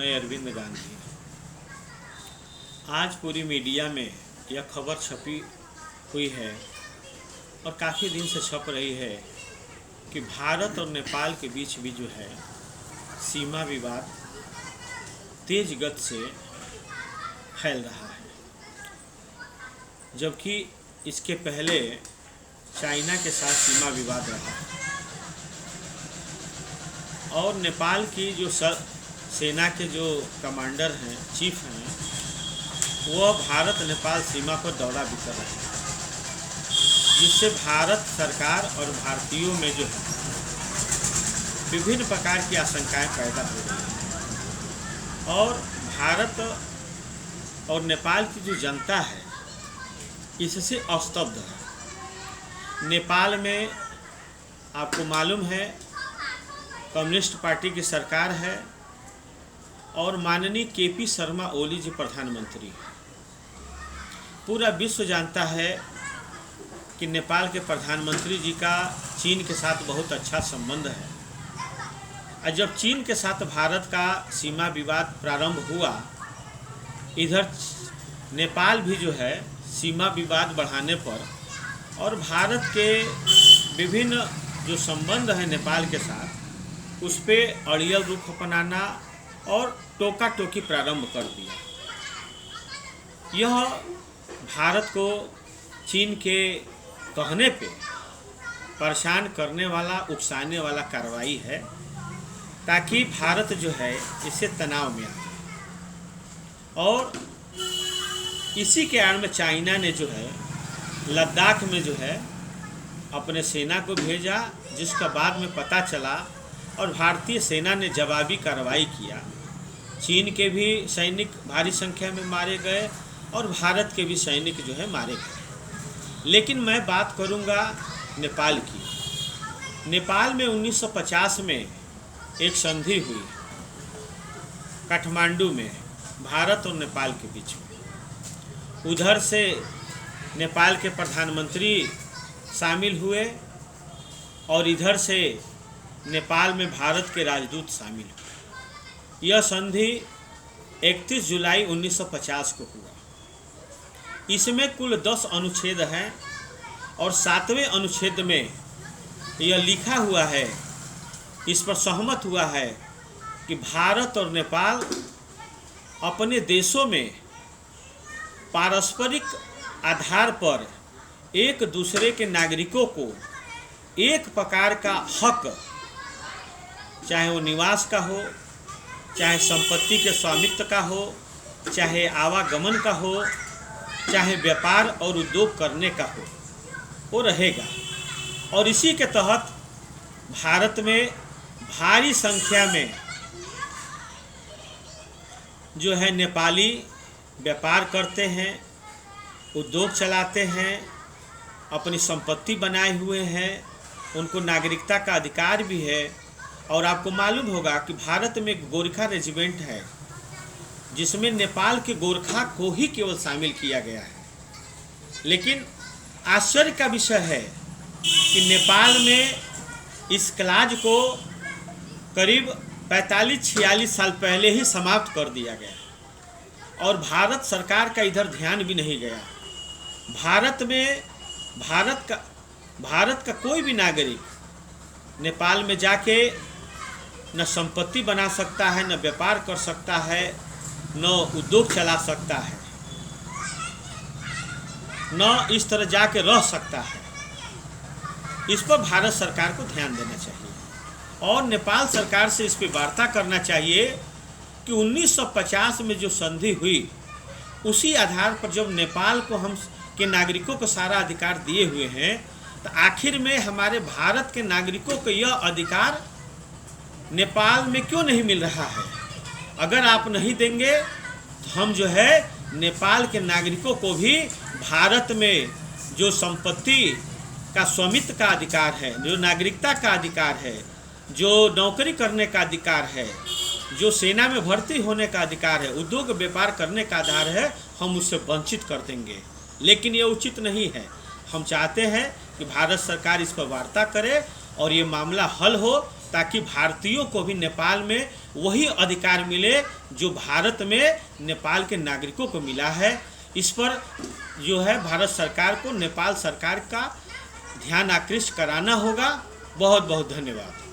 मैं अरविंद गांधी। आज पूरी मीडिया में यह खबर छपी हुई है और काफ़ी दिन से छप रही है कि भारत और नेपाल के बीच भी जो है सीमा विवाद तेज गति से फैल रहा है, जबकि इसके पहले चाइना के साथ सीमा विवाद रहा और नेपाल की जो सेना के जो कमांडर हैं, चीफ हैं, वह भारत नेपाल सीमा पर दौरा भी कर रहे हैं, जिससे भारत सरकार और भारतीयों में जो है विभिन्न प्रकार की आशंकाएं पैदा हो रही हैं और भारत और नेपाल की जो जनता है इससे अस्तब्ध है। नेपाल में आपको मालूम है कम्युनिस्ट पार्टी की सरकार है और माननीय केपी शर्मा ओली जी प्रधानमंत्री हैं। पूरा विश्व जानता है कि नेपाल के प्रधानमंत्री जी का चीन के साथ बहुत अच्छा संबंध है और जब चीन के साथ भारत का सीमा विवाद प्रारंभ हुआ, इधर नेपाल भी जो है सीमा विवाद बढ़ाने पर और भारत के विभिन्न जो संबंध है नेपाल के साथ उस पर अड़ियल रुख अपनाना और टोका टोकी प्रारंभ कर दिया। यह भारत को चीन के कहने पे परेशान करने वाला, उकसाने वाला कार्रवाई है ताकि भारत जो है इससे तनाव में आए। और इसी के आड़ में चाइना ने जो है लद्दाख में जो है अपने सेना को भेजा, जिसका बाद में पता चला और भारतीय सेना ने जवाबी कार्रवाई किया। चीन के भी सैनिक भारी संख्या में मारे गए और भारत के भी सैनिक जो है मारे गए। लेकिन मैं बात करूंगा नेपाल की। नेपाल में 1950 में एक संधि हुई काठमांडू में भारत और नेपाल के बीच में। उधर से नेपाल के प्रधानमंत्री शामिल हुए और इधर से नेपाल में भारत के राजदूत शामिल हुए। यह संधि 31 जुलाई 1950 को हुआ। इसमें कुल 10 अनुच्छेद हैं और 7वें अनुच्छेद में यह लिखा हुआ है, इस पर सहमत हुआ है कि भारत और नेपाल अपने देशों में पारस्परिक आधार पर एक दूसरे के नागरिकों को एक प्रकार का हक, चाहे वो निवास का हो, चाहे संपत्ति के स्वामित्व का हो, चाहे आवागमन का हो, चाहे व्यापार और उद्योग करने का हो, वो रहेगा। और इसी के तहत भारत में भारी संख्या में जो है नेपाली व्यापार करते हैं, उद्योग चलाते हैं, अपनी संपत्ति बनाए हुए हैं, उनको नागरिकता का अधिकार भी है। और आपको मालूम होगा कि भारत में एक गोरखा रेजिमेंट है जिसमें नेपाल के गोरखा को ही केवल शामिल किया गया है। लेकिन आश्चर्य का विषय है कि नेपाल में इस क्लाज को करीब 45-46 साल पहले ही समाप्त कर दिया गया और भारत सरकार का इधर ध्यान भी नहीं गया। भारत में भारत का कोई भी नागरिक नेपाल में जाके न संपत्ति बना सकता है, न व्यापार कर सकता है, न उद्योग चला सकता है, न इस तरह जाके रह सकता है। इस पर भारत सरकार को ध्यान देना चाहिए और नेपाल सरकार से इस पर वार्ता करना चाहिए कि 1950 में जो संधि हुई उसी आधार पर जब नेपाल को हम के नागरिकों को सारा अधिकार दिए हुए हैं, तो आखिर में हमारे भारत के नागरिकों को यह अधिकार नेपाल में क्यों नहीं मिल रहा है? अगर आप नहीं देंगे तो हम जो है नेपाल के नागरिकों को भी भारत में जो संपत्ति का स्वामित्व का अधिकार है, जो नागरिकता का अधिकार है, जो नौकरी करने का अधिकार है, जो सेना में भर्ती होने का अधिकार है, उद्योग व्यापार करने का आधार है, हम उससे वंचित कर देंगे। लेकिन ये उचित नहीं है। हम चाहते हैं कि भारत सरकार इस पर वार्ता करे और ये मामला हल हो ताकि भारतीयों को भी नेपाल में वही अधिकार मिले जो भारत में नेपाल के नागरिकों को मिला है। इस पर जो है भारत सरकार को नेपाल सरकार का ध्यान आकृष्ट कराना होगा। बहुत बहुत धन्यवाद।